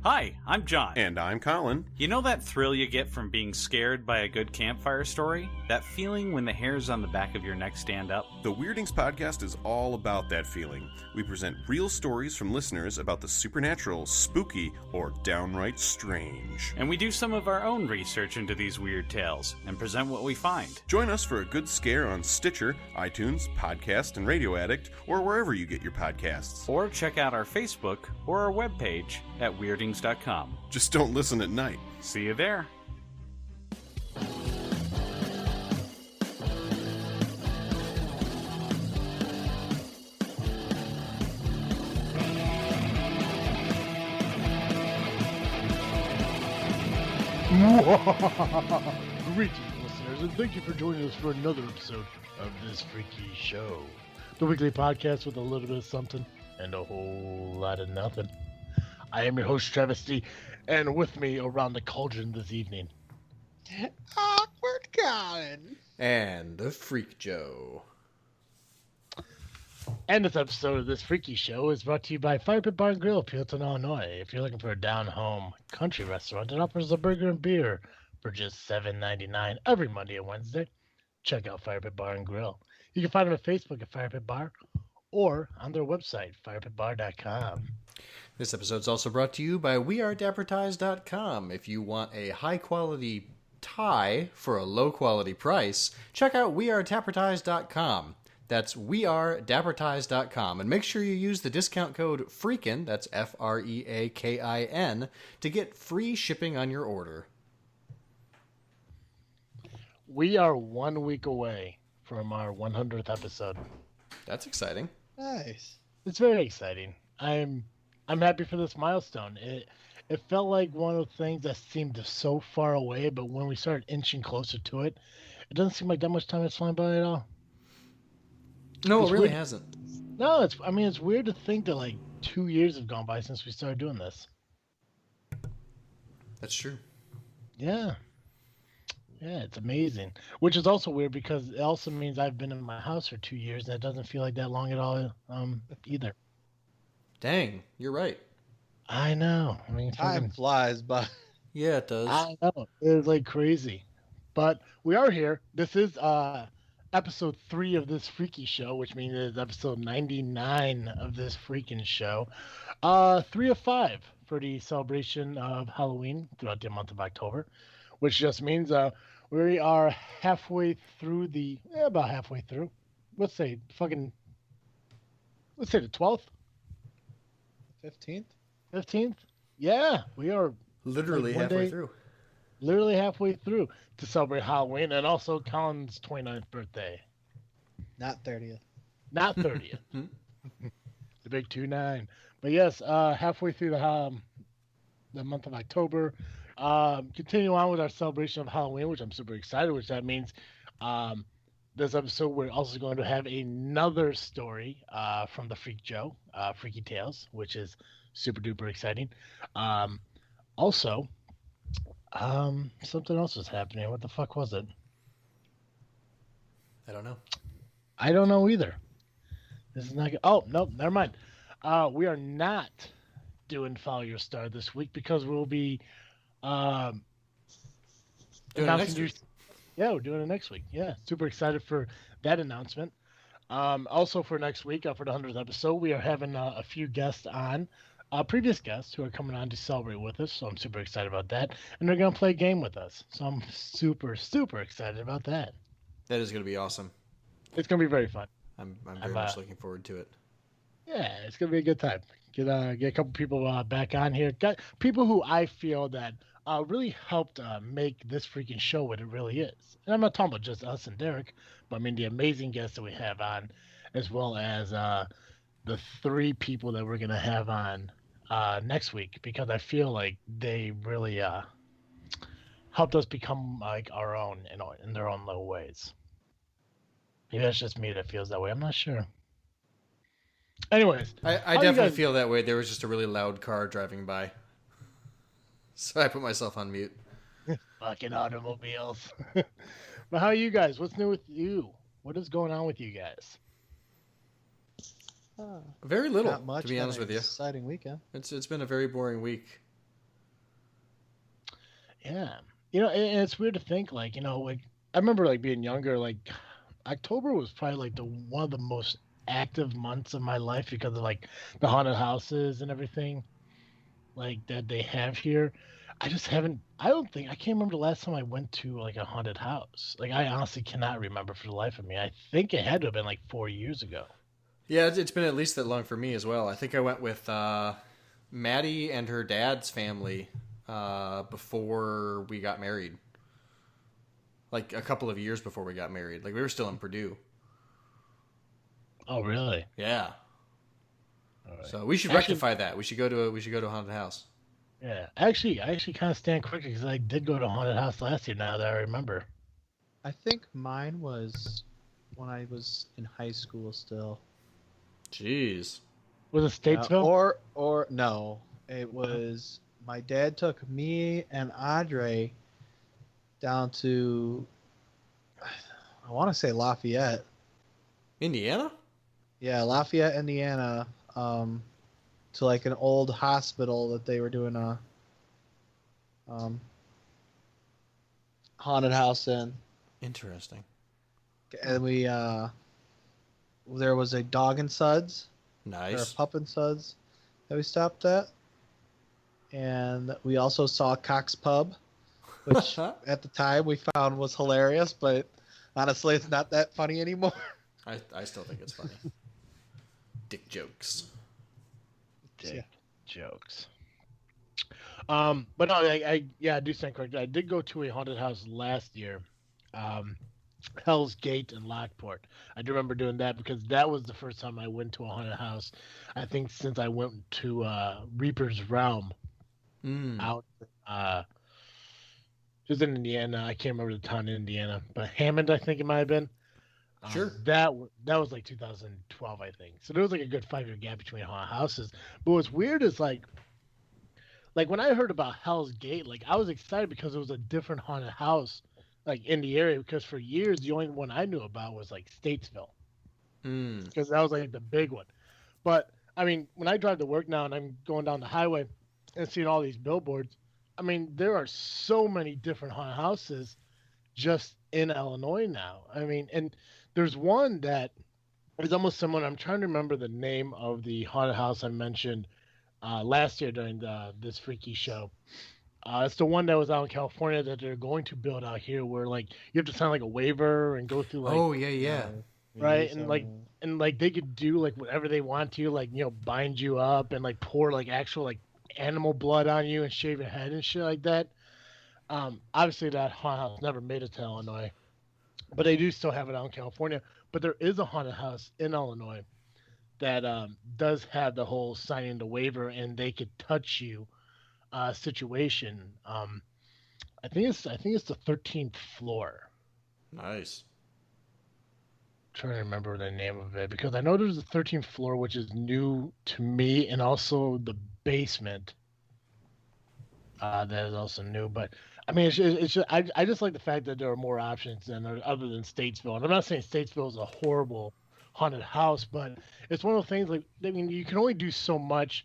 Hi, I'm John. And I'm Colin. You know that thrill you get from being scared by a good campfire story? That feeling when the hairs on the back of your neck stand up? The Weirdings podcast is all about that feeling. We present real stories from listeners about the supernatural, spooky, or downright strange. And we do some of our own research into these weird tales and present what we find. Join us for a good scare on Stitcher, iTunes, Podcast, and Radio Addict, or wherever you get your podcasts. Or check out our Facebook or our webpage at weirdings.com. Just don't listen at night. See you there. Greetings, listeners, and thank you for joining us for another episode of this freaky show. The weekly podcast with a little bit of something and a whole lot of nothing. I am your host, Travesty, and with me around the cauldron this evening, Awkward Colin. And the Freak Joe. And this episode of this freaky show is brought to you by Firepit Bar and Grill, Peotone, Illinois. If you're looking for a down-home country restaurant that offers a burger and beer for just $7.99 every Monday and Wednesday, check out Firepit Bar and Grill. You can find them at Facebook at Firepit Bar or on their website, firepitbar.com. This episode is also brought to you by weareadvertise.com. If you want a high-quality tie for a low-quality price, check out weareadvertise.com. That's weareadvertise.com. And make sure you use the discount code Freakin, that's Freakin, to get free shipping on your order. We are 1 week away from our 100th episode. That's exciting. Nice. It's very exciting. I'm happy for this milestone. It felt like one of the things that seemed so far away, but when we started inching closer to it, it doesn't seem like that much time is flying by at all. No, It's it really weird. hasn't. No, it's weird to think that like 2 years have gone by since we started doing this. That's true. Yeah. Yeah, it's amazing. Which is also weird because it also means I've been in my house for 2 years and it doesn't feel like that long at all either. Dang, you're right. I know. I mean, Time flies by. Yeah, it does. I know. It's like crazy. But we are here. This is episode 3 of this freaky show, which means it's episode 99 of this freaking show. 3 of 5 for the celebration of Halloween throughout the month of October, which just means we are halfway through about halfway through. Let's say the 12th? 15th? 15th? Yeah, we are Literally like halfway through. literally halfway through to celebrate Halloween and also Colin's 29th birthday. Not 30th. Not 30th. The big 2-9. But yes, halfway through the month of October. Continue on with our celebration of Halloween, which I'm super excited, which that means this episode we're also going to have another story from the Freak Joe, Freaky Tales, which is super duper exciting. Also, something else was happening. What the fuck was it? I don't know. I don't know either. This is not good. Oh, nope, never mind. We are not doing Follow Your Star this week because we'll be Doing it announcing next week. Yeah, we're doing it next week. Yeah, super excited for that announcement. Also for next week, for the 100th episode, we are having a few guests on, previous guests who are coming on to celebrate with us. So I'm super excited about that. And they're going to play a game with us. So I'm super, super excited about that. That is going to be awesome. It's going to be very fun. I'm very much looking forward to it. Yeah, it's going to be a good time. Get a couple people back on here. Got people who I feel that really helped make this freaking show what it really is. And I'm not talking about just us and Derek, but I mean the amazing guests that we have on, as well as the 3 people that we're going to have on next week, because I feel like they really helped us become like our own in their own little ways. Maybe that's just me that feels that way. I'm not sure. Anyways, I definitely feel that way. There was just a really loud car driving by. So I put myself on mute. Fucking automobiles. But how are you guys? What's new with you? What is going on with you guys? Very little, Not much. to be Been honest an with you. Exciting weekend. It's been a very boring week. Yeah. And it's weird to think, like, like I remember like being younger, like October was probably like the one of the most active months of my life because of like the haunted houses and everything like that they have here. I just haven't. I don't think I can't remember the last time I went to like a haunted house. Like I honestly cannot remember for the life of me. I think it had to have been like 4 years ago. Yeah, it's been at least that long for me as well. I think I went with Maddie and her dad's family before we got married. Like a couple of years before we got married. Like we were still in Purdue. Oh, really? Yeah. All right. So we should Actually- rectify that. We should go to a haunted house. Yeah. Actually, I actually kind of stand corrected because I did go to a haunted house last year. Now that I remember. I think mine was when I was in high school still. Jeez. Was it Statesville? Or no, it was my dad took me and Audrey down to I want to say Lafayette. Indiana? Yeah, Lafayette, Indiana, to like an old hospital that they were doing a haunted house in, Interesting. and we there was a dog and suds or a Nice. pup and suds that we stopped at, and we also saw Cox Pub, which at the time we found was hilarious, but honestly, it's not that funny anymore. I still think it's funny. Dick jokes. Dick jokes. But no, I do stand corrected. I did go to a haunted house last year, Hell's Gate in Lockport. I do remember doing that because that was the first time I went to a haunted house. I think since I went to Reaper's Realm out. It was in Indiana. I can't remember the town in Indiana, but Hammond, I think it might have been. Sure. That was like 2012, I think. So there was like a good 5-year gap between haunted houses. But what's weird is like when I heard about Hell's Gate, like I was excited because it was a different haunted house, like in the area. Because for years the only one I knew about was like Statesville, because that was like the big one. But I mean, when I drive to work now and I'm going down the highway and seeing all these billboards, I mean, there are so many different haunted houses just in Illinois now. I mean, and there's one that is almost similar. I'm trying to remember the name of the haunted house I mentioned last year during this freaky show. It's the one that was out in California that they're going to build out here, where like you have to sign like a waiver and go through like Oh yeah. right, and like they could do like whatever they want to, like bind you up and like pour like actual like animal blood on you and shave your head and shit like that. Obviously that haunted house never made it to Illinois, but they do still have it out in California. But there is a haunted house in Illinois that does have the whole signing the waiver and they could touch you situation. I think it's the 13th floor. Nice. Trying to remember the name of it because I know there's a 13th floor which is new to me, and also the basement that is also new. But I mean, it's just, I just like the fact that there are more options than other than Statesville. And I'm not saying Statesville is a horrible haunted house, but it's one of those things like, I mean, you can only do so much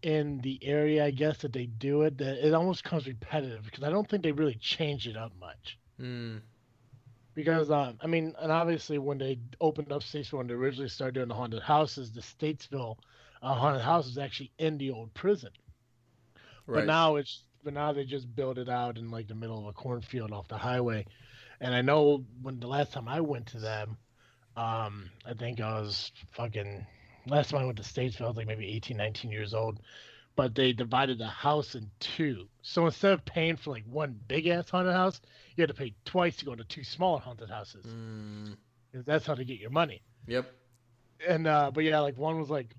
in the area, I guess, that they do it, that it almost becomes repetitive because I don't think they really change it up much. Because I mean, and obviously when they opened up Statesville, when they originally started doing the haunted houses, the Statesville haunted house is actually in the old prison. Right. But now they just built it out in like the middle of a cornfield off the highway. And I know when the last time I went to them, I think I was last time I went to Statesville, I was like maybe 18, 19 years old. But they divided the house in two. So instead of paying for like one big ass haunted house, you had to pay twice to go to two smaller haunted houses. Because that's how to get your money. Yep. And but yeah, like one was like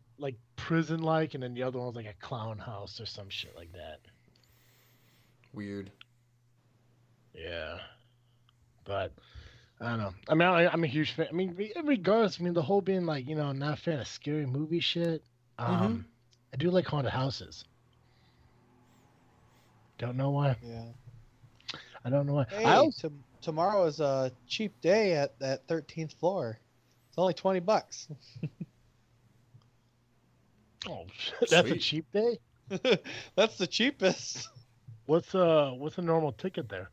prison like, and then the other one was like a clown house or some shit like that. Weird. Yeah. But I don't know. I mean, I'm a huge fan. I mean, regardless, I mean, the whole being like, not a fan of scary movie shit. I do like haunted houses. Don't know why. Yeah. I don't know why. Hey, tomorrow is a cheap day at that 13th floor. It's only $20. Oh, that's a Sweet. cheap day? That's the cheapest. What's a normal ticket there?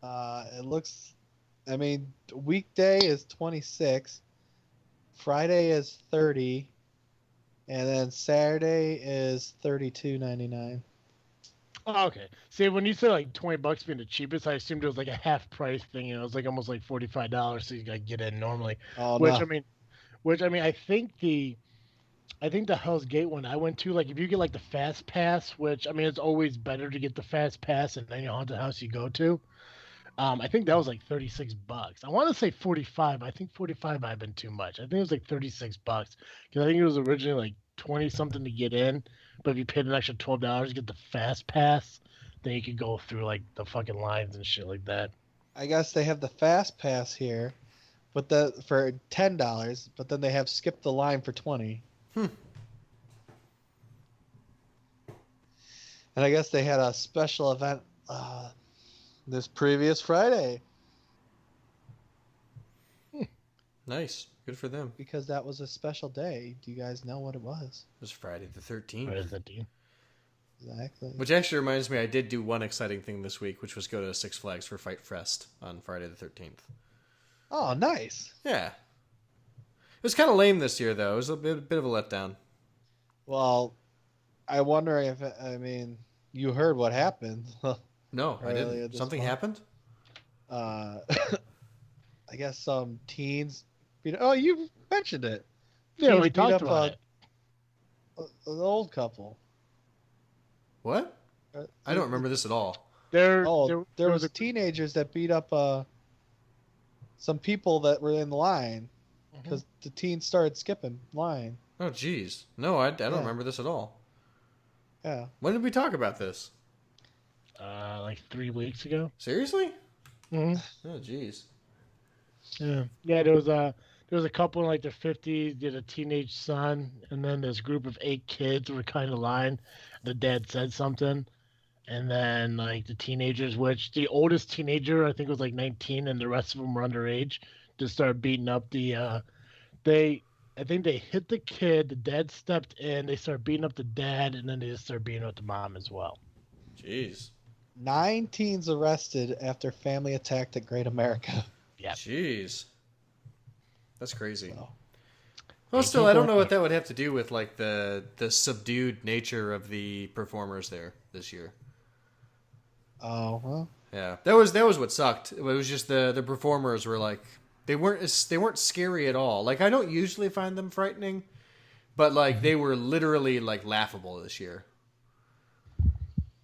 It looks. I mean, weekday is 26, Friday is 30, and then Saturday is 32.99. Oh, okay. See, when you said like $20 being the cheapest, I assumed it was like a half price thing. You know, it was like almost like $45, so you gotta get in normally. Oh Which no. I mean, I think the Hell's Gate one I went to, like if you get like the fast pass, which I mean it's always better to get the fast pass in any haunted house you go to. I think that was like $36. I want to say 45. I think 45 might have been too much. I think it was like $36 because I think it was originally like 20 something to get in, but if you paid an extra $12 to get the fast pass, then you could go through like the fucking lines and shit like that. I guess they have the fast pass here, but for $10, but then they have skip the line for 20. Hmm. And I guess they had a special event this previous Friday Nice. Good for them. because that was a special day. Do you guys know what it was? It was Friday the 13th. What is that, Dean? Exactly. Which actually reminds me, I did do one exciting thing this week, which was go to Six Flags for Fight Fest on Friday the 13th. Oh, nice. Yeah. It was kind of lame this year, though. It was a bit of a letdown. Well, I wonder if you heard what happened. No, I Earlier didn't. this Something month. happened? I guess some teens. Oh, you mentioned it. Yeah, Teens we beat talked up about it. an old couple. What? I don't remember this at all. There was teenagers that beat up some people that were in line because the teens started skipping line. Oh, geez. No, I don't Yeah. remember this at all. Yeah. When did we talk about this? like 3 weeks ago. Seriously? hmm Oh, geez. Yeah, there was a couple in like their 50s, did a teenage son, and then this group of 8 kids were kind of lying. The dad said something, and then like the teenagers, which the oldest teenager I think was like 19, and the rest of them were underage, just started beating up I think they hit the kid. The dad stepped in. They started beating up the dad, and then they just started beating up the mom as well. Jeez. 9 teens arrested after family attacked at Great America. Yeah. Jeez. That's crazy. So, Well, still, I don't know what that would have to do with like the subdued nature of the performers there this year. oh well. Yeah, that was what sucked. It was just the performers were like they weren't scary at all. Like I don't usually find them frightening, but like they were literally like laughable this year.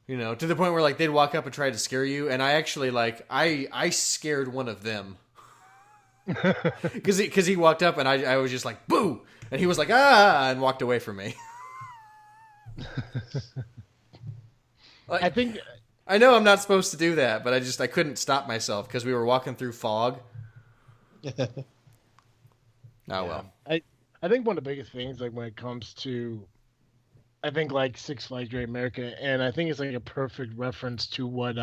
You know, to the point where like they'd walk up and try to scare you, and I actually like I scared one of them because he walked up and I was just like boo, and he was like ah and walked away from me. Like, I think I know I'm not supposed to do that, but I couldn't stop myself because we were walking through fog. Oh well. I think one of the biggest things, like when it comes to, I think like Six Flags Great America, and I think it's like a perfect reference to what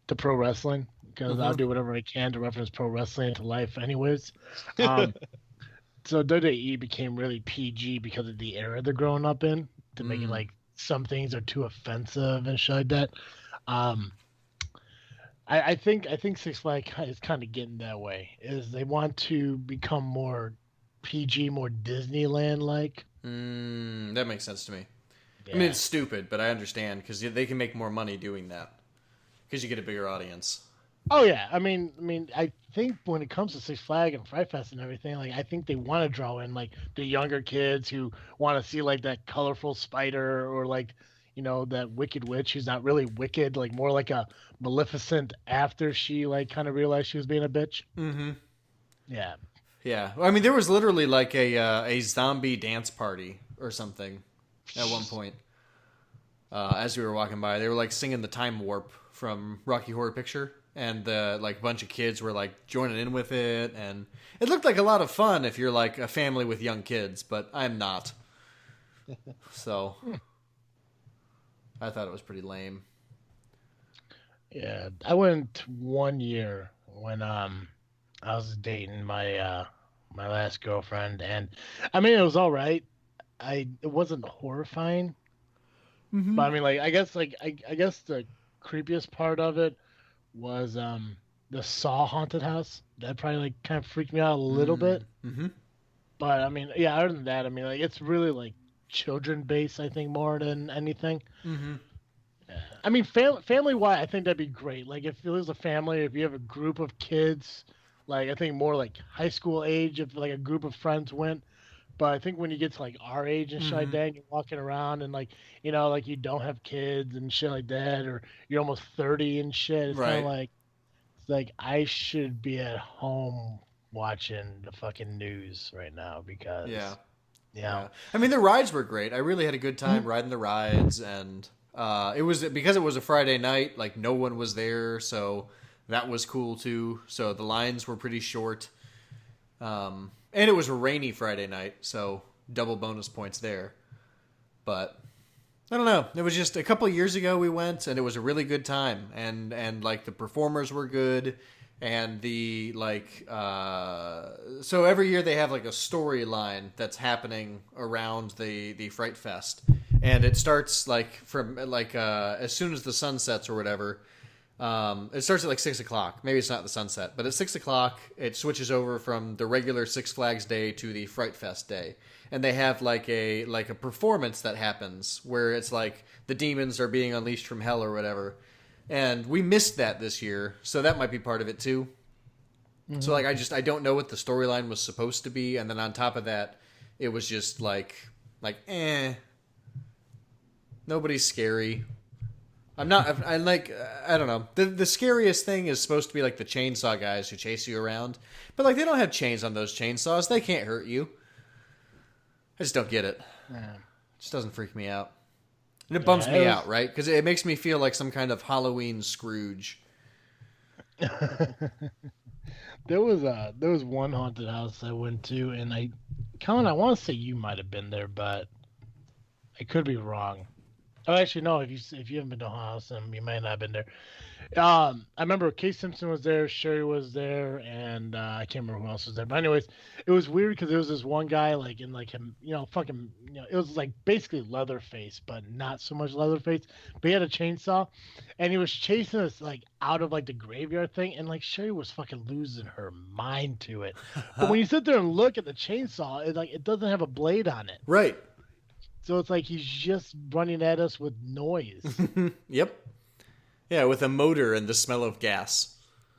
to pro wrestling, because I'll do whatever I can to reference pro wrestling to life, anyways. So WWE became really PG because of the era they're growing up in, to make it like some things are too offensive and shit like that. I think Six Flags is kind of getting that way. Is they want to become more PG, more Disneyland like. That makes sense to me. Yeah. I mean, it's stupid, but I understand because they can make more money doing that because you get a bigger audience. Oh yeah, I mean, I think when it comes to Six Flags and Fright Fest and everything, like I think they want to draw in like the younger kids who want to see like that colorful spider or like that wicked witch who's not really wicked, like more like a Maleficent after she like kind of realized she was being a bitch. Mm-hmm. Yeah. Yeah. Well, I mean, there was literally like a zombie dance party or something at one point. As we were walking by, they were like singing the Time Warp from Rocky Horror Picture, and the like bunch of kids were like joining in with it, and it looked like a lot of fun if you're like a family with young kids, but I'm not. So I thought it was pretty lame. Yeah, I went 1 year when I was dating my my last girlfriend, and I mean it was all right. It wasn't horrifying, Mm-hmm. But I mean, like, I guess the creepiest part of it was the Saw haunted house. That probably like kind of freaked me out a little bit. Mm-hmm. But I mean, yeah, other than that, I mean, like, it's really like children based, I think, more than anything. Mm-hmm. I mean, family wise, I think that'd be great. Like, if there's a family, if you have a group of kids, like, I think more like high school age, if like a group of friends went. But I think when you get to like our age and shit like that, and you're walking around and like, like you don't have kids and shit like that, or you're almost 30 and shit, it's kind Right. of like, it's like I should be at home watching the fucking news right now because, Yeah. yeah. I mean, the rides were great. I really had a good time riding the rides, and it was because it was a Friday night. Like no one was there, so that was cool too. So the lines were pretty short, and it was a rainy Friday night, so double bonus points there. But I don't know. It was just a couple of years ago we went, and it was a really good time, and like the performers were good. And the so every year they have like a storyline that's happening around the Fright Fest, and it starts like from like as soon as the sun sets or whatever. It starts at like 6:00. Maybe it's not the sunset, but at 6:00 it switches over from the regular Six Flags Day to the Fright Fest Day, and they have like a performance that happens where it's like the demons are being unleashed from hell or whatever. And we missed that this year, so that might be part of it too. Mm-hmm. So like I don't know what the storyline was supposed to be, and then on top of that, it was just like nobody's scary. I don't know. The scariest thing is supposed to be like the chainsaw guys who chase you around, but like they don't have chains on those chainsaws. They can't hurt you. I just don't get it. Yeah. It just doesn't freak me out. And it bums me out, right? Because it makes me feel like some kind of Halloween Scrooge. There was one haunted house I went to, and Colin, I want to say you might have been there, but I could be wrong. Oh, actually, no. If you haven't been to a house, then you might not have been there. I remember Kate Simpson was there, Sherry was there, and I can't remember who else was there. But anyways, it was weird because there was this one guy like in like him, it was like basically Leatherface, but not so much Leatherface. But he had a chainsaw, and he was chasing us like out of like the graveyard thing, and like Sherry was fucking losing her mind to it. But when you sit there and look at the chainsaw, it doesn't have a blade on it. Right. So it's like he's just running at us with noise. Yep. Yeah, with a motor and the smell of gas.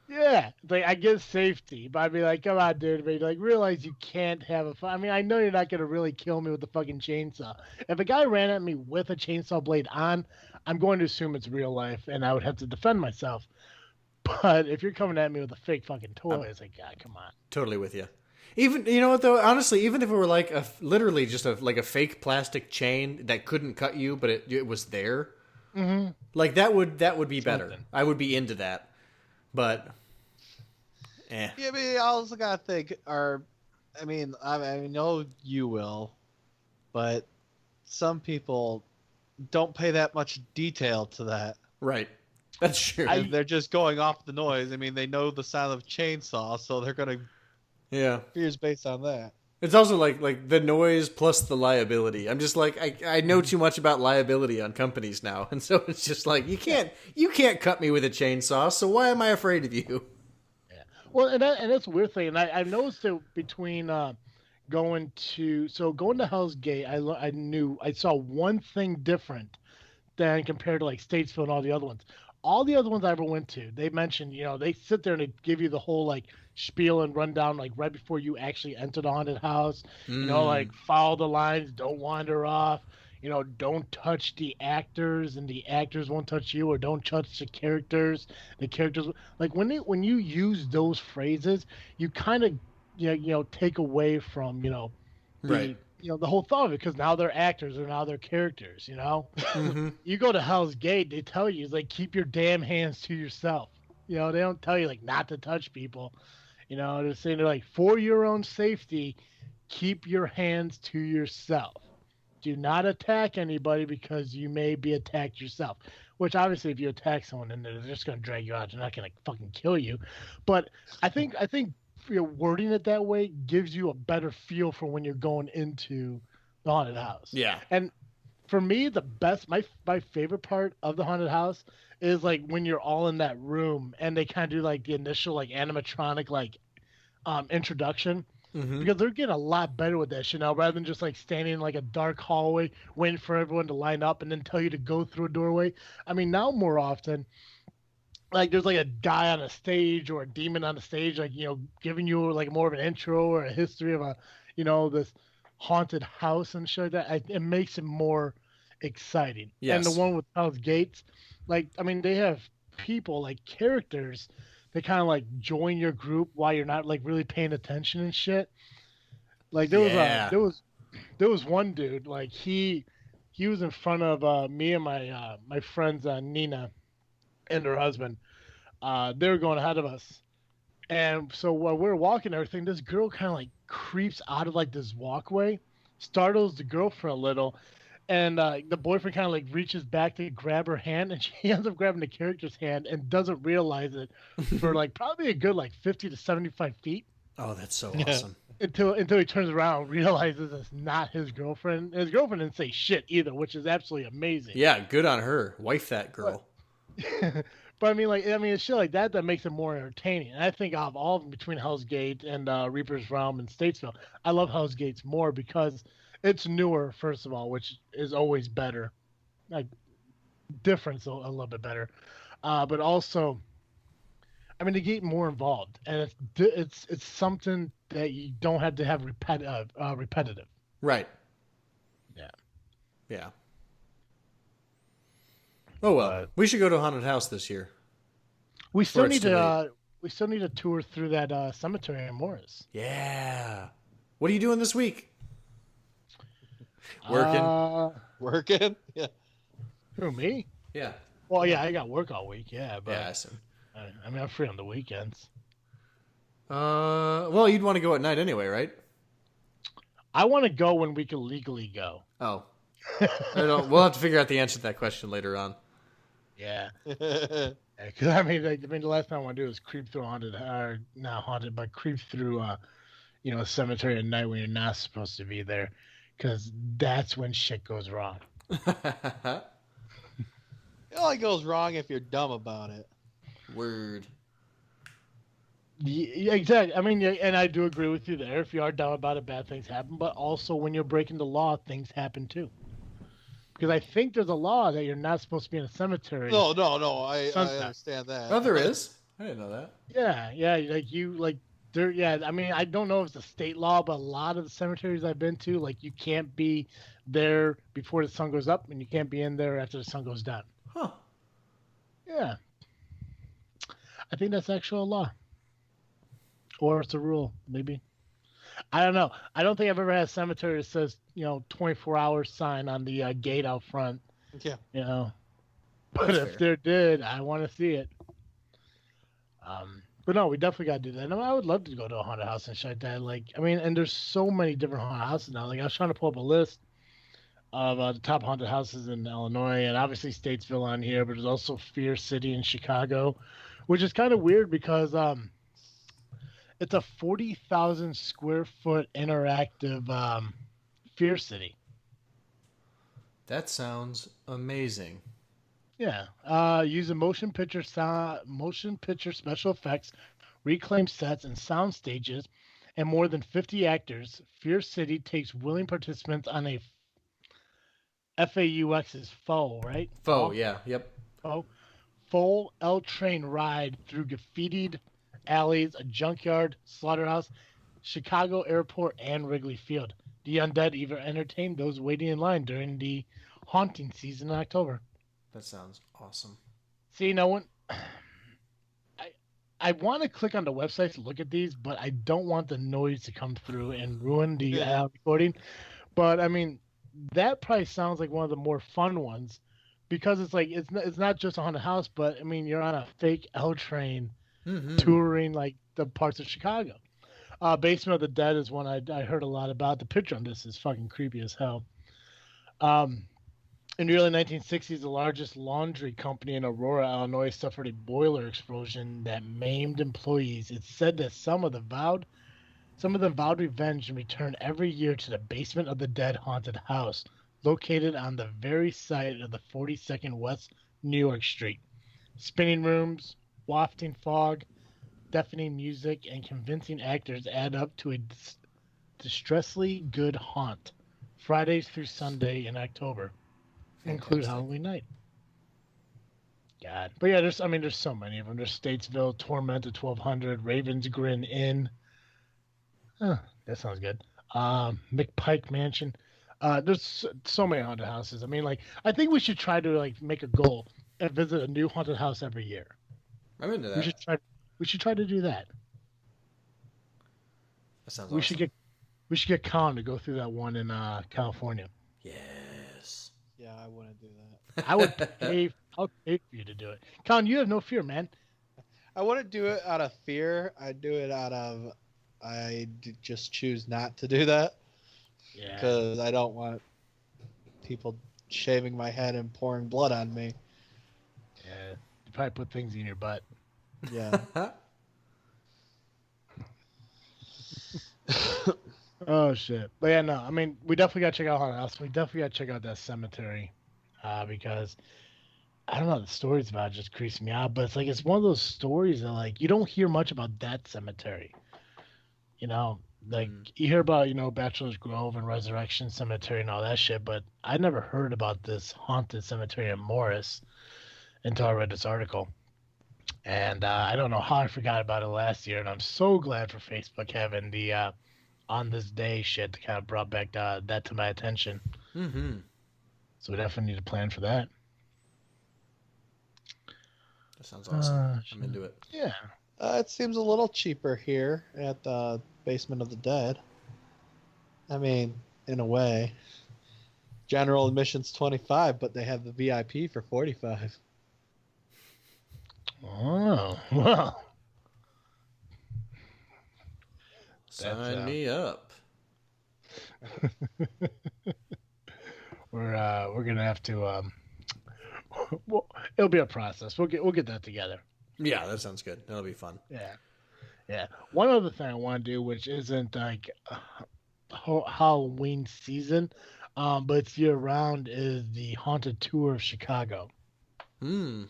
Yeah, like I get safety, but I'd be like, come on, dude, but like realize you can't have a. I mean, I know you're not gonna really kill me with the fucking chainsaw. If a guy ran at me with a chainsaw blade on, I'm going to assume it's real life, and I would have to defend myself. But if you're coming at me with a fake fucking toy, it's like, God, come on. Totally with you. Even you know what though, honestly, even if it were like literally just a fake plastic chain that couldn't cut you, but it was there. Mm-hmm. Like that would be better. I would be into that, but Yeah, but I also gotta think. I know you will, but some people don't pay that much detail to that. Right, that's true. They're just going off the noise. I mean, they know the sound of chainsaw, so they're gonna fears based on that. It's also like the noise plus the liability. I'm just like I know too much about liability on companies now, and so it's just like you can't cut me with a chainsaw. So why am I afraid of you? Yeah. Well, and that's a weird thing. And I've noticed that between going to Hell's Gate, I saw one thing different than compared to like Statesville and all the other ones. All the other ones I ever went to, they mentioned, they sit there and they give you the whole like spiel and rundown like right before you actually enter the haunted house. Like follow the lines, don't wander off. Don't touch the actors, and the actors won't touch you, or don't touch the characters. The characters like when you use those phrases, you kind of take away from Right. the whole thought of it, because now they're actors or now they're characters. Mm-hmm. You go to Hell's Gate, they tell you it's like keep your damn hands to yourself. They don't tell you like not to touch people. They're saying they're like for your own safety, keep your hands to yourself. Do not attack anybody because you may be attacked yourself. Which obviously, if you attack someone, then they're just going to drag you out. They're not going to fucking kill you. But I think wording it that way gives you a better feel for when you're going into the haunted house. Yeah. And for me, the best, my favorite part of the haunted house is like when you're all in that room and they kind of do like the initial like animatronic like introduction, Mm-hmm. because they're getting a lot better with that shit now, rather than just like standing in like a dark hallway waiting for everyone to line up and then tell you to go through a doorway. I mean, now more often, like there's like a guy on a stage or a demon on the stage, like giving you like more of an intro or a history of this haunted house and shit like that. It makes it more exciting. And the Yes. one with Hell's Gates, like I mean, they have people like characters that kind of like join your group while you're not like really paying attention and shit. Like Yeah. there was one dude like he was in front of me and my friends Nina and her husband. They were going ahead of us. And so while we are walking and everything, this girl kind of like creeps out of like this walkway, startles the girlfriend a little, and the boyfriend kind of like reaches back to grab her hand, and she ends up grabbing the character's hand and doesn't realize it for like probably a good like 50 to 75 feet Oh, that's so Yeah. awesome. until he turns around, realizes it's not his girlfriend. And his girlfriend didn't say shit either, which is absolutely amazing. Yeah, good on her. Wife that girl. But I mean, it's shit like that makes it more entertaining. And I think out of all of them between Hell's Gate and Reaper's Realm and Statesville, I love Hell's Gates more because it's newer, first of all, which is always better. Like different, so a little bit better. But also, I mean, they get more involved, and it's something that you don't have to have repetitive. Right. Yeah. Yeah. Oh well, But- we should go to a haunted house this year. We still it's need too to we still need a tour through that cemetery in Morris. Yeah. What are you doing this week? Working. Working? Yeah. Who, me? Yeah. Well, yeah, I got work all week. Yeah, but Yeah. I see. I mean, I'm free on the weekends. Well, you'd want to go at night anyway, right? I want to go when we can legally go. Oh. I don't. We'll have to figure out the answer to that question later on. Yeah, because I mean, the last time I want to do is creep through not haunted, but creep through, a cemetery at night when you're not supposed to be there, because that's when shit goes wrong. It only goes wrong if you're dumb about it. Word. Yeah, exactly. I mean, yeah, and I do agree with you there. If you are dumb about it, bad things happen. But also, when you're breaking the law, things happen too. Because I think there's a law that you're not supposed to be in a cemetery. No. I Sunset. understand that. Oh, there is. I didn't know that. Yeah, there. Yeah, I mean, I don't know if it's a state law, but a lot of the cemeteries I've been to, like, you can't be there before the sun goes up, and you can't be in there after the sun goes down. Huh. Yeah, I think that's actual law, or it's a rule, maybe. I don't know. I don't think I've ever had a cemetery that says 24 hours sign on the gate out front. Yeah. But That's if fair. there did, I want to see it. But no, we definitely got to do that. And I would love to go to a haunted house and shit like that. Like, I mean, and there's so many different haunted houses now. Like, I was trying to pull up a list of the top haunted houses in Illinois, and obviously Statesville on here, but there's also Fear City in Chicago, which is kind of weird because it's a 40,000 square foot interactive Fear City. That sounds amazing. Yeah, using motion picture special effects, reclaimed sets, and sound stages, and more than 50 actors. Fear City takes willing participants on a FAUX's right? Faux, yeah, yep. Full L train ride through graffitied alleys, a junkyard, slaughterhouse, Chicago Airport, and Wrigley Field. The undead even entertain those waiting in line during the haunting season in October. That sounds awesome. See, no one. I want to click on the website to look at these, but I don't want the noise to come through and ruin the recording. But I mean, that probably sounds like one of the more fun ones because it's like it's not just a haunted house, but I mean you're on a fake L train touring like the parts of Chicago. Basement of the Dead is one I heard a lot about. The picture on this is fucking creepy as hell. In the early 1960s, the largest laundry company in Aurora, Illinois, suffered a boiler explosion that maimed employees. It's said that some of them vowed revenge and returned every year to the basement of the dead haunted house located on the very site of the 42nd West New York Street. Spinning rooms, wafting fog, deafening music, and convincing actors add up to a distressingly good haunt. Fridays through Sunday in October include Fantastic. Halloween night. God, but yeah, there's so many of them. There's Statesville, Torment at 1200, Ravens Grin Inn. Huh, that sounds good. McPike Mansion. There's so many haunted houses. I mean, like, I think we should try to like make a goal and visit a new haunted house every year. I'm into that. We should try. We should try to do that. That sounds We awesome. should get Colin to go through that one in California. Yes. Yeah, I wouldn't do that. I would pay. I'll pay for you to do it. Colin, you have no fear, man. I wouldn't do it out of fear. I'd do it out of just choose not to do that Yeah. because I don't want people shaving my head and pouring blood on me. Yeah. You probably put things in your butt. Yeah. Oh shit! But yeah, no. I mean, we definitely got to check out haunted house. We definitely got to check out that cemetery, because I don't know, the stories about it just creeps me out. But it's one of those stories that like you don't hear much about that cemetery. You know, like you hear about Bachelor's Grove and Resurrection Cemetery and all that shit, but I never heard about this haunted cemetery in Morris until I read this article. And I don't know how I forgot about it last year, and I'm so glad for Facebook having the on this day shit that kind of brought back that to my attention. Mm-hmm. So we definitely need to plan for that. That sounds awesome. I'm into it. Yeah. It seems a little cheaper here at the Basement of the Dead. I mean, in a way. General admission's $25, but they have the VIP for $45. Oh, well. Sign me up. We're gonna have to well, it'll be a process. We'll get that together. Yeah, that sounds good. That'll be fun. Yeah. One other thing I want to do, which isn't like Halloween season, but it's year round, is the haunted tour of Chicago. My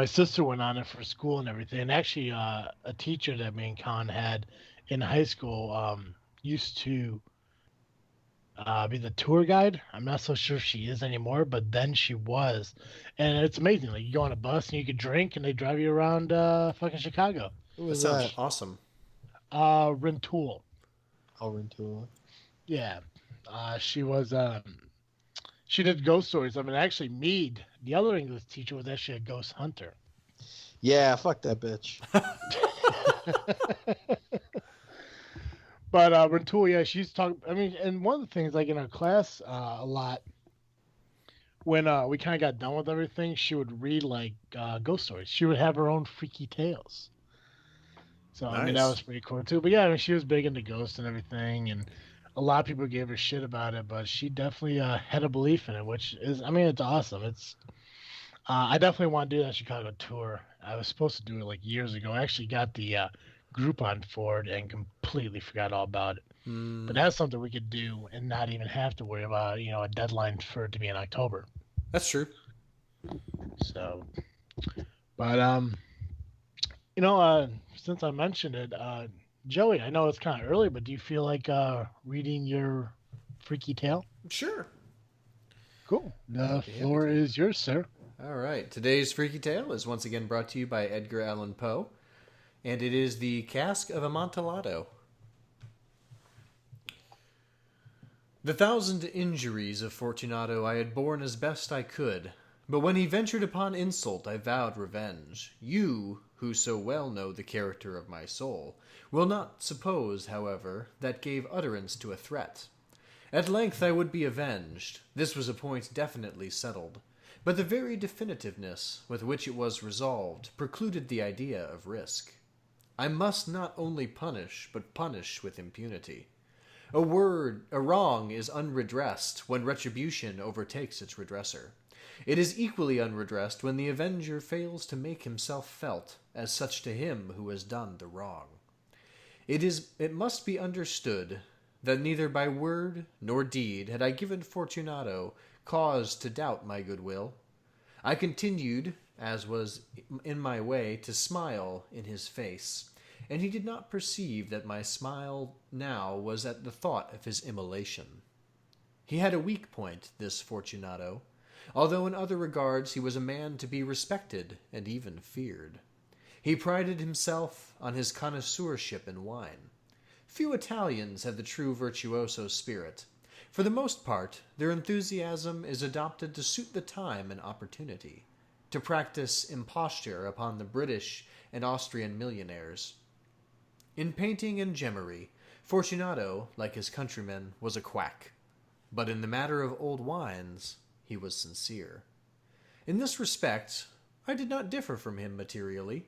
sister went on it for school and everything. And actually, a teacher that me and Con had in high school used to be the tour guide. I'm not so sure if she is anymore, but then she was. And it's amazing. Like, you go on a bus and you could drink, and they drive you around fucking Chicago. Who That was sounds that? awesome. Rintoul. Rentoul. Yeah. She was. She did ghost stories. I mean, actually, Mead, the other English teacher, was actually a ghost hunter. Yeah, fuck that bitch. But Rintoul, yeah, she's talking. I mean, and one of the things, like in our class, a lot, when we kind of got done with everything, she would read like ghost stories. She would have her own freaky tales. So I mean, that Nice. was pretty cool too. But yeah, I mean, she was big into ghosts and everything, and a lot of people gave her shit about it, but she definitely had a belief in it, which is, I mean, it's awesome. It's I definitely want to do that Chicago tour. I was supposed to do it like years ago. I actually got the Groupon for it and completely forgot all about it. But that's something we could do and not even have to worry about, a deadline for it to be in October. That's true. So, but since I mentioned it, Joey, I know it's kind of early, but do you feel like reading your freaky tale? Sure. Cool. The I'd be happy floor is yours, sir. All right. Today's Freaky Tale is once again brought to you by Edgar Allan Poe, and it is the Cask of Amontillado. The 1,000 injuries of Fortunato I had borne as best I could, but when he ventured upon insult I vowed revenge. You, who so well know the character of my soul, will not suppose, however, that gave utterance to a threat. At length I would be avenged. This was a point definitely settled. But the very definitiveness with which it was resolved precluded the idea of risk. I must not only punish, but punish with impunity. A wrong is unredressed when retribution overtakes its redresser. It is equally unredressed when the avenger fails to make himself felt as such to him who has done the wrong. It must be understood that neither by word nor deed had I given Fortunato cause to doubt my goodwill. I continued, as was in my way, to smile in his face, and he did not perceive that my smile now was at the thought of his immolation. He had a weak point, this Fortunato, although in other regards he was a man to be respected and even feared. He prided himself on his connoisseurship in wine. Few Italians have the true virtuoso spirit. For the most part, their enthusiasm is adopted to suit the time and opportunity, to practice imposture upon the British and Austrian millionaires. In painting and gemmery, Fortunato, like his countrymen, was a quack. But in the matter of old wines, he was sincere. In this respect, I did not differ from him materially.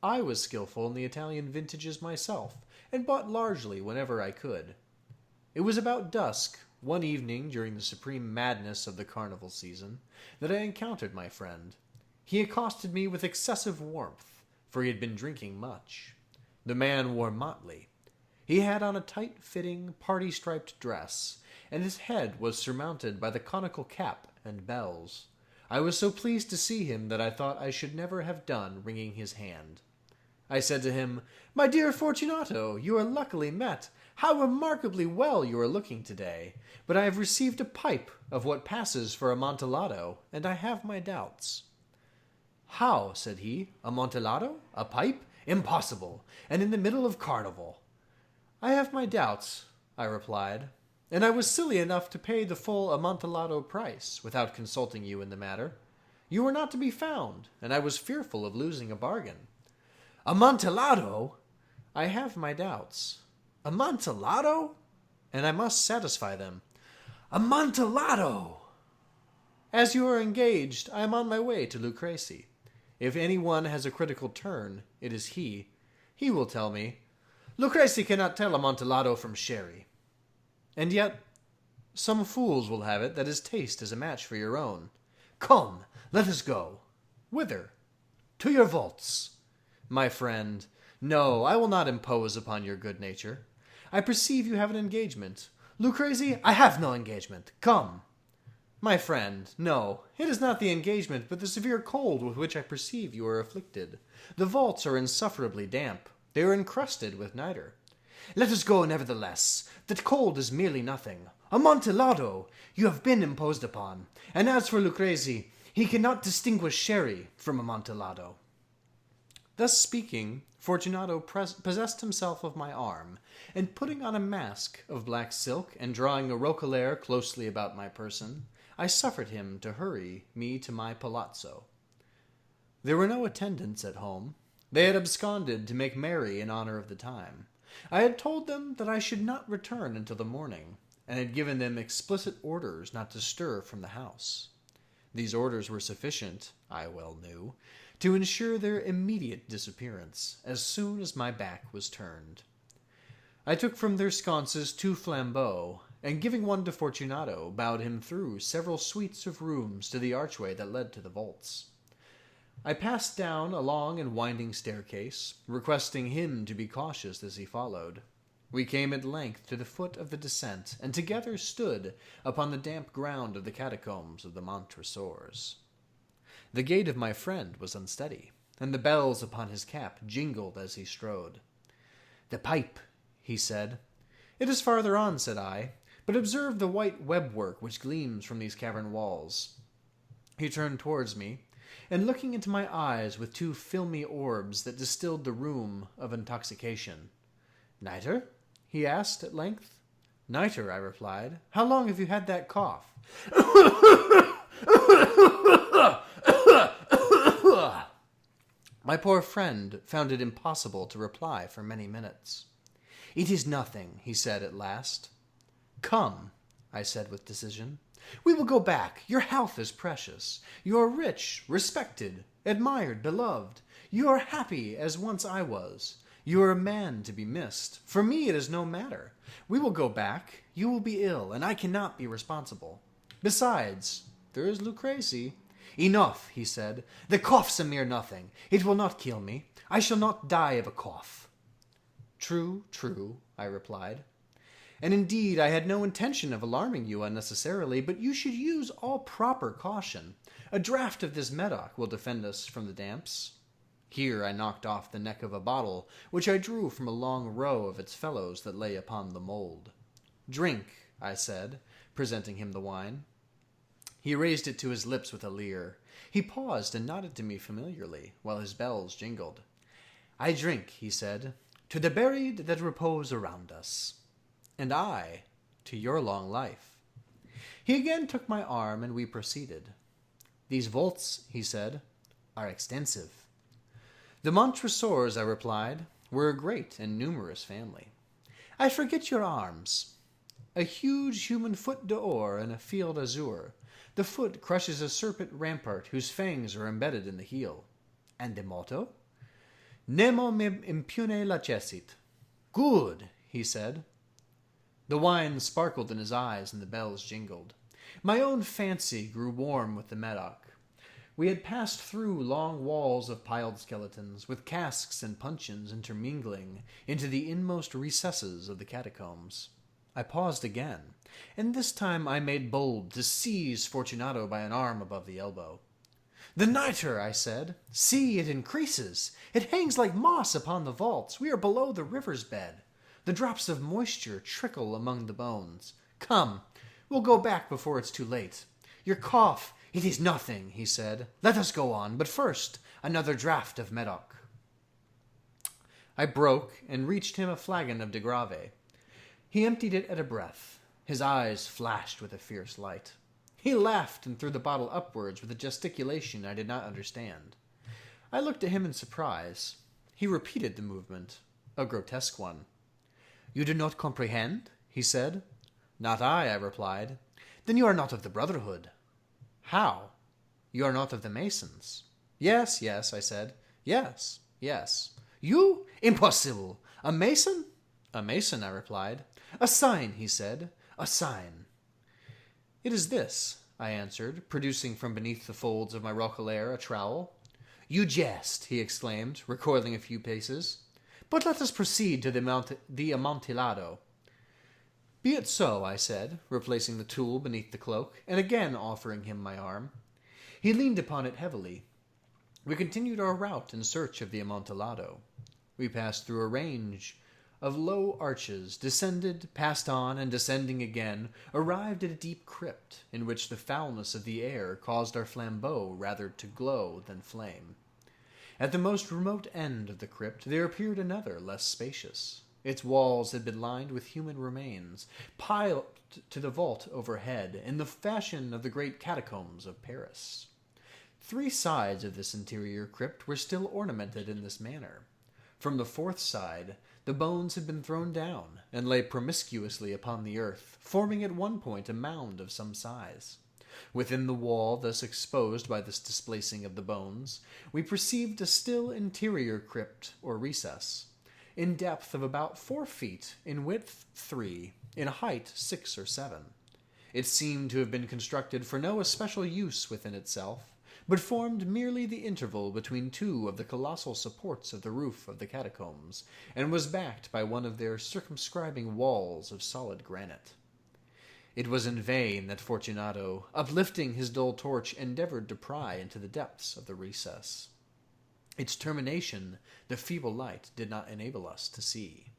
I was skillful in the Italian vintages myself, and bought largely whenever I could. It was about dusk, one evening during the supreme madness of the carnival season, that I encountered my friend. He accosted me with excessive warmth, for he had been drinking much. The man wore motley. He had on a tight-fitting, party-striped dress, and his head was surmounted by the conical cap and bells. I was so pleased to see him that I thought I should never have done wringing his hand. I said to him, "My dear Fortunato, you are luckily met. How remarkably well you are looking today. But I have received a pipe of what passes for Amontillado, and I have my doubts." "How?" said he. "Amontillado? A pipe? Impossible, and in the middle of carnival." "I have my doubts," I replied, "and I was silly enough to pay the full Amontillado price without consulting you in the matter. You were not to be found, and I was fearful of losing a bargain." "Amontillado?" "I have my doubts." "Amontillado?" "And I must satisfy them." "Amontillado!" "As you are engaged, I am on my way to Lucrezi. If anyone has a critical turn, it is he. He will tell me, 'Lucrezi cannot tell Amontillado from sherry.' And yet, some fools will have it that his taste is a match for your own. Come, let us go." "Whither?" "To your vaults." "My friend, no, I will not impose upon your good nature. I perceive you have an engagement. Lucrezi, I have no engagement. Come." "My friend, no, it is not the engagement, but the severe cold with which I perceive you are afflicted. The vaults are insufferably damp. They are encrusted with nitre." "Let us go, nevertheless. That cold is merely nothing. Amontillado, you have been imposed upon. And as for Lucrezi, he cannot distinguish sherry from Amontillado." Thus speaking, Fortunato possessed himself of my arm, and putting on a mask of black silk and drawing a roquelaire closely about my person, I suffered him to hurry me to my palazzo. There were no attendants at home. They had absconded to make merry in honor of the time. I had told them that I should not return until the morning, and had given them explicit orders not to stir from the house. These orders were sufficient, I well knew, to ensure their immediate disappearance as soon as my back was turned. I took from their sconces 2 flambeaux, and giving one to Fortunato, bowed him through several suites of rooms to the archway that led to the vaults. I passed down a long and winding staircase, requesting him to be cautious as he followed. We came at length to the foot of the descent, and together stood upon the damp ground of the catacombs of the Montresors. The gait of my friend was unsteady, and the bells upon his cap jingled as he strode. "The pipe," he said. "It is farther on," said I, "but observe the white webwork which gleams from these cavern walls." He turned towards me, and looking into my eyes with 2 filmy orbs that distilled the rheum of intoxication. "Nitre?" he asked at length. "Nitre," I replied. "How long have you had that cough?" My poor friend found it impossible to reply for many minutes. "It is nothing," he said at last. "Come," I said with decision. "We will go back. Your health is precious. You are rich, respected, admired, beloved. You are happy as once I was. You are a man to be missed. For me it is no matter. We will go back. You will be ill, and I cannot be responsible. Besides, there is Lucrezi." "Enough," he said. "The cough's a mere nothing. It will not kill me. I shall not die of a cough." "True, true," I replied. And indeed, I had no intention of alarming you unnecessarily, but you should use all proper caution. A draught of this Medoc will defend us from the damps." Here I knocked off the neck of a bottle, which I drew from a long row of its fellows that lay upon the mould. "Drink," I said, presenting him the wine. He raised it to his lips with a leer. He paused and nodded to me familiarly, while his bells jingled. "I drink," he said, "to the buried that repose around us." "And I, to your long life." He again took my arm, and we proceeded. "These vaults," he said, "are extensive." "The Montresors," I replied, "were a great and numerous family." "I forget your arms." "A huge human foot d'or in a field azure. The foot crushes a serpent rampart whose fangs are embedded in the heel." "And the motto?" "Nemo me impune lacessit." "Good," he said. The wine sparkled in his eyes and the bells jingled. My own fancy grew warm with the Medoc. We had passed through long walls of piled skeletons, with casks and puncheons intermingling, into the inmost recesses of the catacombs. I paused again, and this time I made bold to seize Fortunato by an arm above the elbow. "The nitre," I said. "See, it increases. It hangs like moss upon the vaults. We are below the river's bed. The drops of moisture trickle among the bones. Come, we'll go back before it's too late. Your cough—" "It is nothing," he said. "Let us go on, but first another draught of Medoc." I broke and reached him a flagon of de Grave. He emptied it at a breath. His eyes flashed with a fierce light. He laughed and threw the bottle upwards with a gesticulation I did not understand. I looked at him in surprise. He repeated the movement, a grotesque one. "You do not comprehend?" he said. "Not I," I replied. "Then you are not of the Brotherhood." "How? You are not of the Masons?" "Yes, yes," I said. "Yes, yes." "You? Impossible! A Mason?" "A Mason," I replied. "A sign," he said. "A sign." "It is this," I answered, producing from beneath the folds of my roquelaire a trowel. "You jest," he exclaimed, recoiling a few paces. "But let us proceed to the Amontillado." "Be it so," I said, replacing the tool beneath the cloak, and again offering him my arm. He leaned upon it heavily. We continued our route in search of the Amontillado. We passed through a range of low arches, descended, passed on, and descending again, arrived at a deep crypt, in which the foulness of the air caused our flambeaux rather to glow than flame. At the most remote end of the crypt there appeared another, less spacious. Its walls had been lined with human remains, piled to the vault overhead, in the fashion of the great catacombs of Paris. 3 sides of this interior crypt were still ornamented in this manner. From the 4th side, the bones had been thrown down, and lay promiscuously upon the earth, forming at one point a mound of some size. Within the wall thus exposed by this displacing of the bones, we perceived a still interior crypt or recess, in depth of about 4 feet, in width 3, in height 6 or 7. It seemed to have been constructed for no especial use within itself, but formed merely the interval between 2 of the colossal supports of the roof of the catacombs, and was backed by one of their circumscribing walls of solid granite. It was in vain that Fortunato, uplifting his dull torch, endeavored to pry into the depths of the recess. Its termination the feeble light did not enable us to see.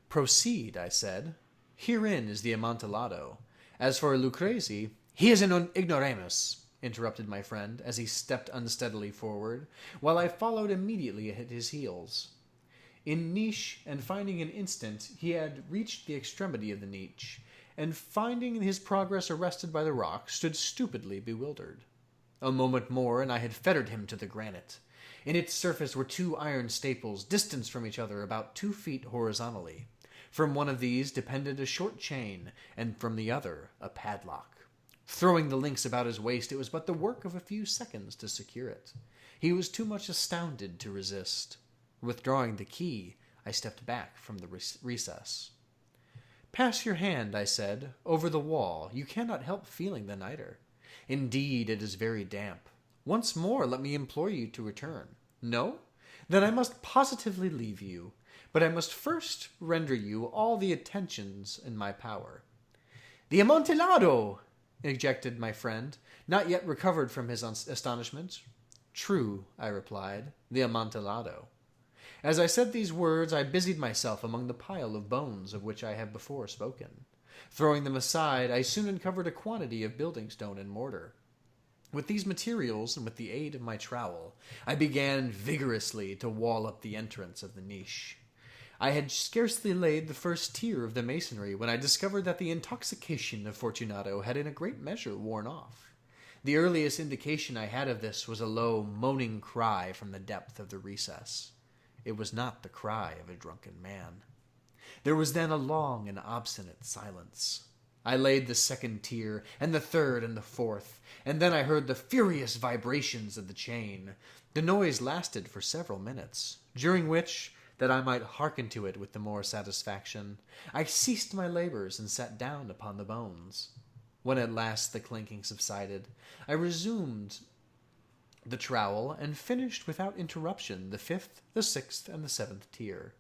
"Proceed," I said. "Herein is the Amontillado. As for Lucrezi—" "He is an ignoramus," interrupted my friend, as he stepped unsteadily forward, while I followed immediately at his heels. In niche, and finding an instant he had reached the extremity of the niche, and finding his progress arrested by the rock, stood stupidly bewildered. A moment more, and I had fettered him to the granite. In its surface were 2 iron staples, distanced from each other about 2 feet horizontally. From one of these depended a short chain, and from the other a padlock. Throwing the links about his waist, it was but the work of a few seconds to secure it. He was too much astounded to resist. Withdrawing the key, I stepped back from the recess. "Pass your hand," I said, "over the wall. You cannot help feeling the nitre. Indeed, it is very damp. Once more let me implore you to return. No? Then I must positively leave you. but I must first render you all the attentions in my power. The Amontillado! Ejected my friend, not yet recovered from his astonishment. True, I replied, the Amontillado. As I said these words, I busied myself among the pile of bones of which I have before spoken. Throwing them aside, I soon uncovered a quantity of building stone and mortar. With these materials, and with the aid of my trowel, I began vigorously to wall up the entrance of the niche. I had scarcely laid the first tier of the masonry when I discovered that the intoxication of Fortunato had in a great measure worn off. The earliest indication I had of this was a low, moaning cry from the depth of the recess. It was not the cry of a drunken man. There was then a long and obstinate silence. I laid the second tier, and the third and the fourth, and then I heard the furious vibrations of the chain. The noise lasted for several minutes, during which, that I might hearken to it with the more satisfaction, I ceased my labors and sat down upon the bones. When at last the clinking subsided, I resumed the trowel and finished without interruption the fifth, the sixth, and the seventh tier.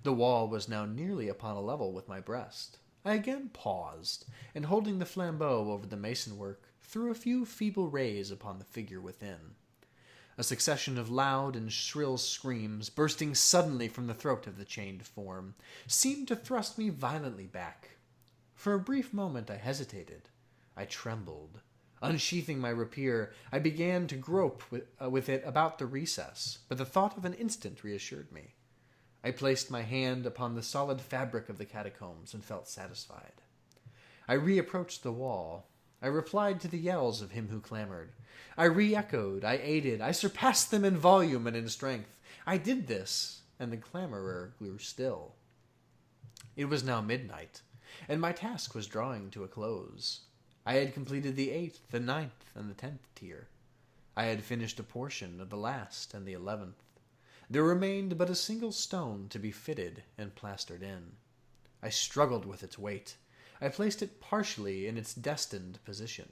The wall was now nearly upon a level with my breast. I again paused, and holding the flambeau over the masonwork, threw a few feeble rays upon the figure within. A succession of loud and shrill screams, bursting suddenly from the throat of the chained form, seemed to thrust me violently back. For a brief moment I hesitated. I trembled. Unsheathing my rapier, I began to grope with it about the recess, but the thought of an instant reassured me. I placed my hand upon the solid fabric of the catacombs and felt satisfied. I re-approached the wall. I replied to the yells of him who clamored. I re-echoed, I aided, I surpassed them in volume and in strength. I did this, and the clamorer grew still. It was now midnight, and my task was drawing to a close. I had completed the 8th, the 9th, and the 10th tier. I had finished a portion of the last and the 11th. There remained but a single stone to be fitted and plastered in. I struggled with its weight. I placed it partially in its destined position.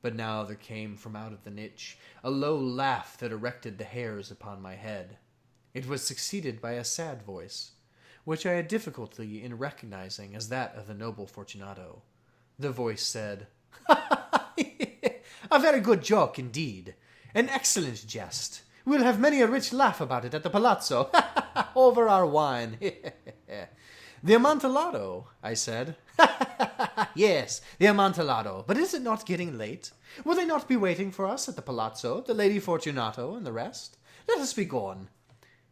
But now there came from out of the niche a low laugh that erected the hairs upon my head. It was succeeded by a sad voice, which I had difficulty in recognizing as that of the noble Fortunato. The voice said, "A very good joke indeed. An excellent jest. We'll have many a rich laugh about it at the palazzo, over our wine." "The Amontillado," I said. "Yes, the Amontillado. But is it not getting late? Will they not be waiting for us at the palazzo, the Lady Fortunato and the rest? Let us be gone."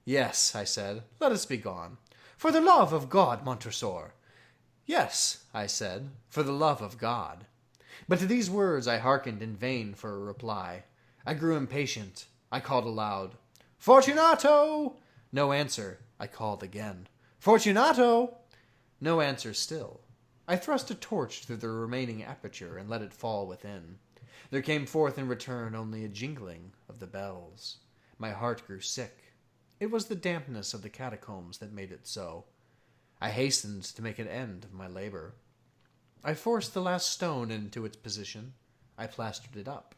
"Yes," I said, "let us be gone." "For the love of God, Montresor." "Yes," I said, "for the love of God." But to these words I hearkened in vain for a reply. I grew impatient. I called aloud, "Fortunato!" No answer. I called again, "Fortunato!" No answer still. I thrust a torch through the remaining aperture and let it fall within. There came forth in return only a jingling of the bells. My heart grew sick. It was the dampness of the catacombs that made it so. I hastened to make an end of my labor. I forced the last stone into its position. I plastered it up.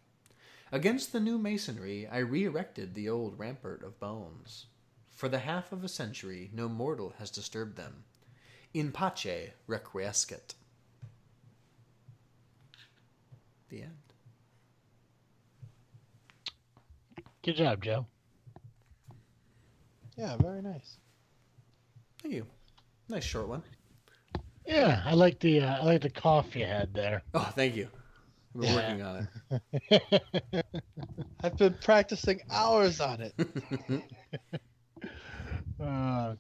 Against the new masonry, I re-erected the old rampart of bones. For the half of a century, no mortal has disturbed them. In pace requiescat. The end. Good job, Joe. Yeah, very nice. Thank you. Nice short one. Yeah, I like the cough you had there. Oh, thank you. I've been Yeah. working on it. I've been practicing hours on it.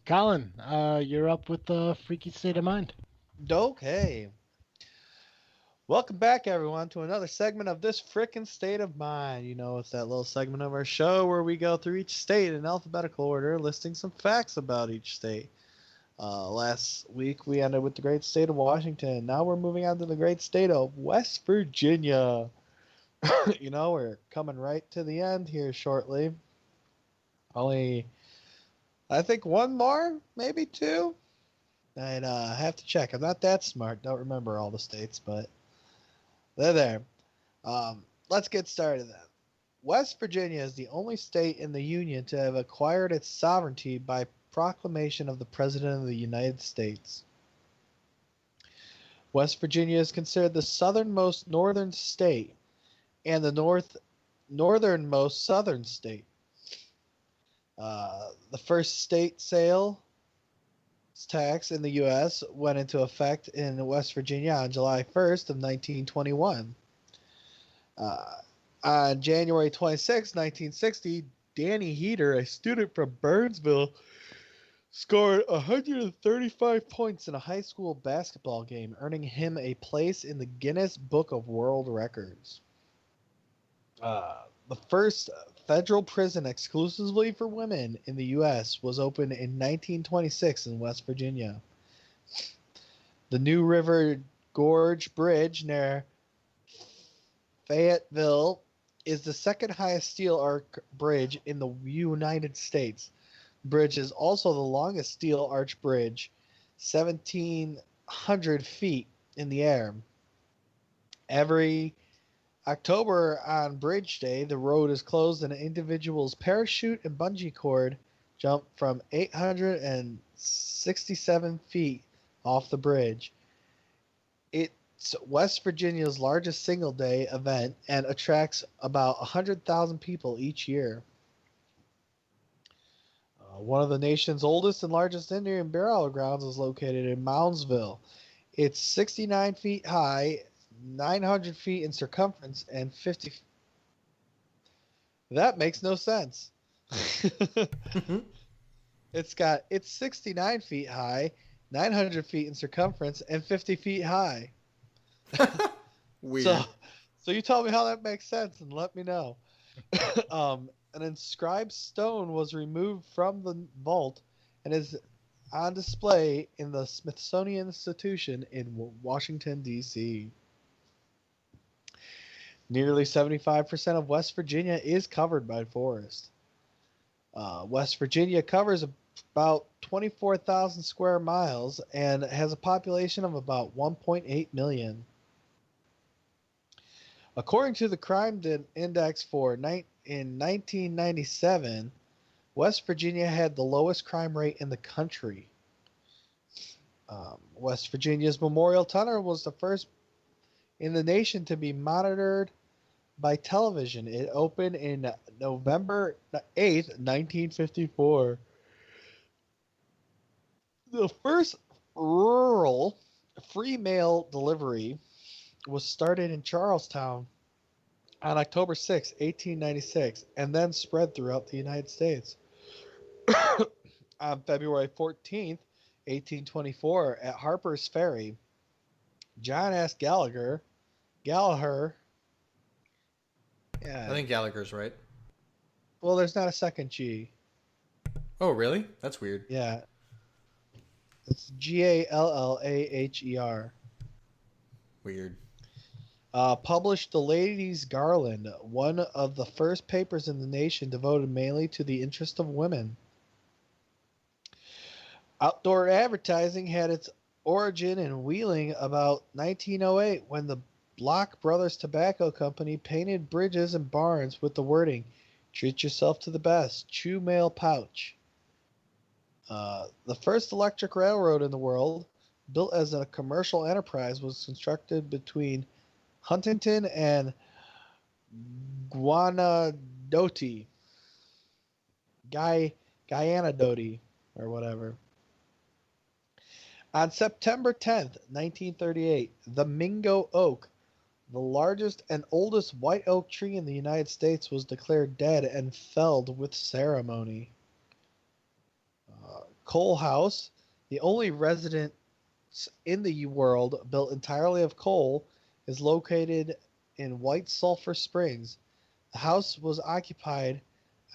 Colin, you're up with the Freaky State of Mind. Okay. Welcome back, everyone, to another segment of this frickin' state of mind. You know, it's that little segment of our show where we go through each state in alphabetical order, listing some facts about each state. Last week, we ended with the great state of Washington. Now we're moving on to the great state of West Virginia. You know, we're coming right to the end here shortly. Only, I think, one more, maybe two. I'd have to check. I'm not that smart. Don't remember all the states, but they're there. Let's get started then. West Virginia is the only state in the Union to have acquired its sovereignty by proclamation of the President of the United States. West Virginia is considered the southernmost northern state and the northernmost southern state. The first state sales tax in the U.S. went into effect in West Virginia on July 1st of 1921. On January 26, 1960, Danny Heater, a student from Burnsville, scored 135 points in a high school basketball game, earning him a place in the Guinness Book of World Records. The first federal prison exclusively for women in the U.S. was opened in 1926 in West Virginia. The New River Gorge Bridge near Fayetteville is the second highest steel arch bridge in the United States. The bridge is also the longest steel arch bridge, 1,700 feet in the air. Every October on Bridge Day, the road is closed and individuals parachute and bungee cord jump from 867 feet off the bridge. It's West Virginia's largest single-day event and attracts about 100,000 people each year. One of the nation's oldest and largest Indian burial grounds is located in Moundsville. It's 69 feet high, 900 feet in circumference, and 50. That makes no sense. It's 69 feet high, 900 feet in circumference, and 50 feet high. Weird. So you tell me how that makes sense and let me know. An inscribed stone was removed from the vault and is on display in the Smithsonian Institution in Washington, D.C. Nearly 75% of West Virginia is covered by forest. West Virginia covers about 24,000 square miles and has a population of about 1.8 million. According to the Crime Index in 1997, West Virginia had the lowest crime rate in the country. West Virginia's Memorial Tunnel was the first in the nation to be monitored by television. It opened in November 8th, 1954. The first rural free mail delivery was started in Charlestown on October 6, 1896, and then spread throughout the United States. On February 14th, 1824, at Harper's Ferry, John S. Gallagher. Yeah, I think Gallagher's right. well, there's not a second G. Oh, really? That's weird. Yeah. It's Gallaher. Weird. Published The Ladies' Garland, one of the first papers in the nation devoted mainly to the interest of women. Outdoor advertising had its origin in Wheeling about 1908 when the Block Brothers Tobacco Company painted bridges and barns with the wording, "Treat yourself to the best, chew male pouch." The first electric railroad in the world, built as a commercial enterprise, was constructed between Huntington and Guanadote. Guyanadoti, or whatever. On September 10th, 1938, the Mingo oak, the largest and oldest white oak tree in the United States, was declared dead and felled with ceremony. Coal House, the only residence in the world built entirely of coal, is located in White Sulphur Springs. The house was occupied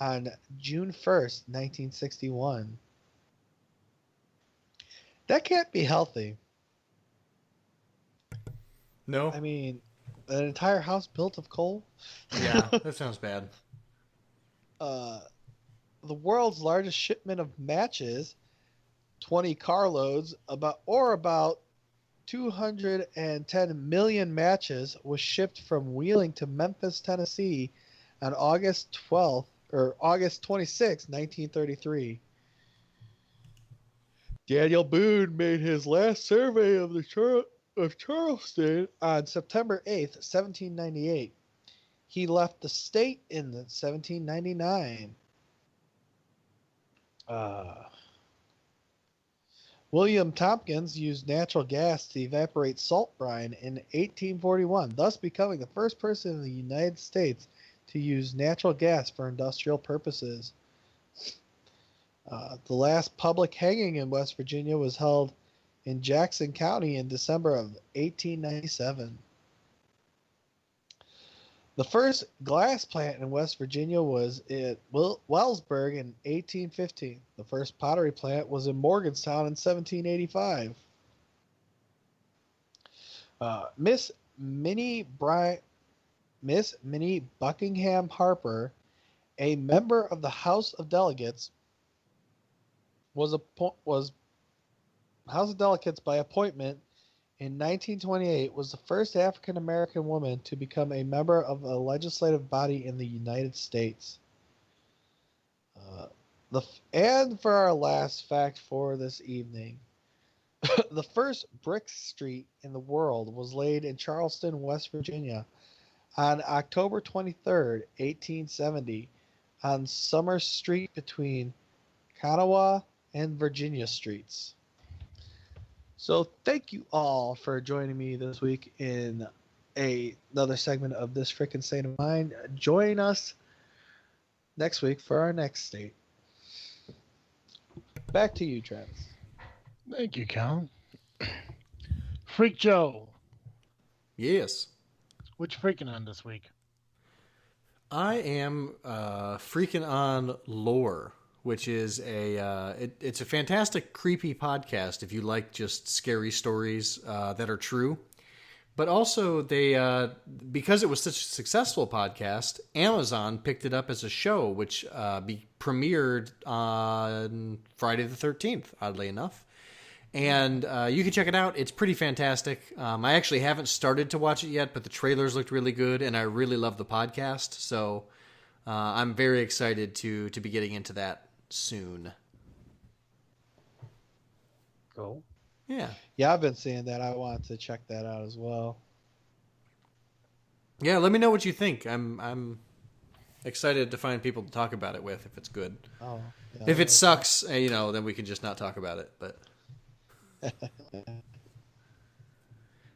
on June 1st, 1961. That can't be healthy. No? I mean, an entire house built of coal? Yeah, that sounds bad. The world's largest shipment of matches, 20 carloads, about 210 million matches, was shipped from Wheeling to Memphis, Tennessee on August 26, 1933. Daniel Boone made his last survey of Charleston on September 8th, 1798. He left the state in 1799. William Tompkins used natural gas to evaporate salt brine in 1841, thus becoming the first person in the United States to use natural gas for industrial purposes. The last public hanging in West Virginia was held in Jackson County in December of 1897. The first glass plant in West Virginia was at Wellsburg in 1815. The first pottery plant was in Morgantown in 1785. Miss Minnie Buckingham Harper, a member of the House of Delegates, was House of Delegates by appointment in 1928, was the first African American woman to become a member of a legislative body in the United States. And for our last fact for this evening, the first brick street in the world was laid in Charleston, West Virginia, on October 23rd, 1870, on Summer Street between Kanawha and Virginia Streets. So thank you all for joining me this week in another segment of This Freakin' State of Mind. Join us next week for our next state. Back to you, Travis. Thank you, Cal. Freak Joe, Yes. what you freaking on this week? I am freaking on Lore, which is it's a fantastic, creepy podcast if you like just scary stories that are true. But also, they because it was such a successful podcast, Amazon picked it up as a show, which premiered on Friday the 13th, oddly enough. And you can check it out. It's pretty fantastic. I actually haven't started to watch it yet, but the trailers looked really good, and I really love the podcast. So I'm very excited to be getting into that soon. Cool. Yeah, I've been seeing that. I want to check that out as well. Yeah, let me know what you think. I'm excited to find people to talk about it with if it's good. Oh, yeah, If it sucks, then we can just not talk about it. But how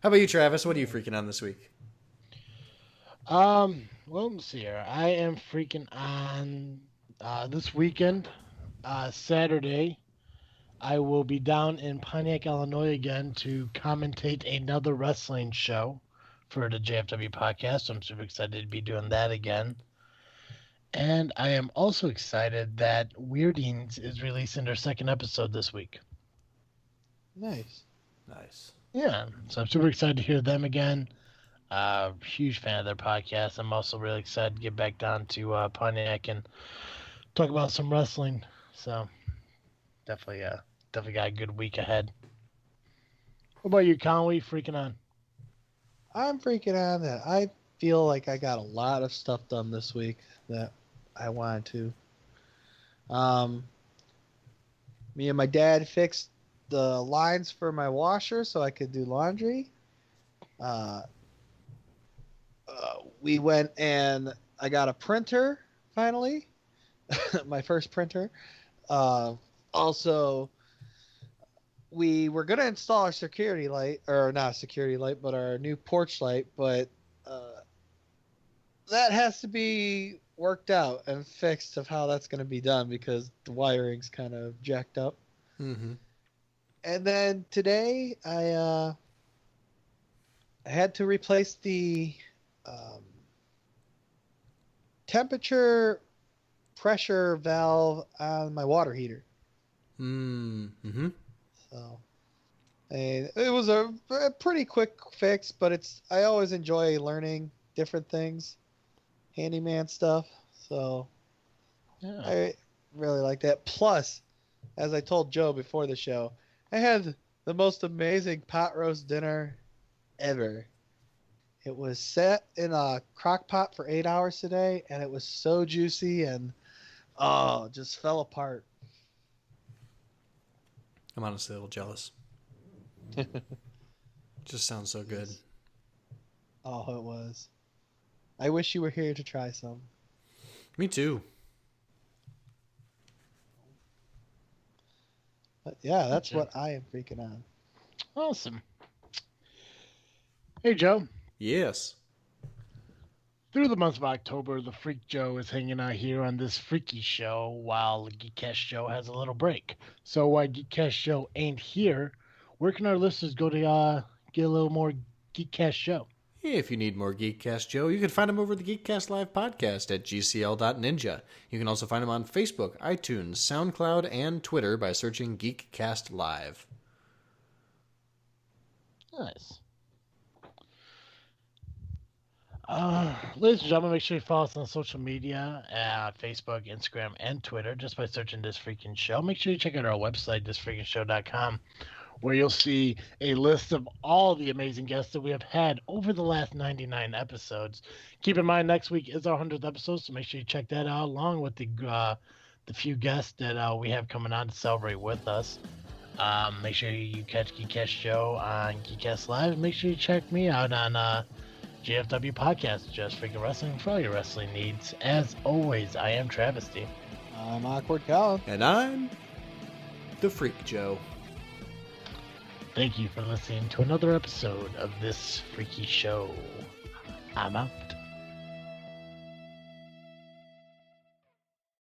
about you, Travis? What are you freaking on this week? Well, let's see here. I am freaking on this weekend, Saturday. I will be down in Pontiac, Illinois again to commentate another wrestling show for the JFW podcast. I'm super excited to be doing that again. And I am also excited that Weirdings is releasing their second episode this week. Nice. Yeah, so I'm super excited to hear them again. Huge fan of their podcast. I'm also really excited to get back down to Pontiac and talk about some wrestling. So definitely got a good week ahead. What about you, Colin? What are you freaking on? I'm freaking on that. I feel like I got a lot of stuff done this week that I wanted to. Me and my dad fixed the lines for my washer so I could do laundry. We went and I got a printer finally, my first printer. Also, we were going to install our security light, or not a security light, but our new porch light, but that has to be worked out and fixed of how that's going to be done because the wiring's kind of jacked up. Mm-hmm. And then today I had to replace the temperature pressure valve on my water heater. Mm-hmm. So, and it was a pretty quick fix, but I always enjoy learning different things, handyman stuff. So Yeah. I really like that. Plus, as I told Joe before the show, I had the most amazing pot roast dinner ever. It was set in a crock pot for 8 hours today, and it was so juicy and just fell apart. I'm honestly a little jealous. Just sounds so good. Oh, it was. I wish you were here to try some. Me too. But yeah, that's Gotcha. what I am freaking on. Awesome. Hey, Joe. Yes. Through the month of October, the Freak Joe is hanging out here on this freaky show while Geekcast Joe has a little break. So while Geekcast Joe ain't here, where can our listeners go to get a little more Geekcast Joe? If you need more Geekcast Joe, you can find him over the Geekcast Live podcast at gcl.ninja. You can also find him on Facebook, iTunes, SoundCloud, and Twitter by searching Geekcast Live. Nice. Ladies and gentlemen, make sure you follow us on social media at Facebook, Instagram, and Twitter just by searching This Freakin' Show. Make sure you check out our website, thisfreakinshow.com, where you'll see a list of all the amazing guests that we have had over the last 99 episodes. Keep in mind, next week is our 100th episode, so make sure you check that out along with the few guests that we have coming on to celebrate with us. Make sure you catch Geekcast Show on Geekcast Live. Make sure you check me out on GFW Podcast, Just Freaking Wrestling, for all your wrestling needs. As always, I am Travesty. I'm Awkward Colin. And I'm the Freak Joe. Thank you for listening to another episode of This Freaky Show. I'm out.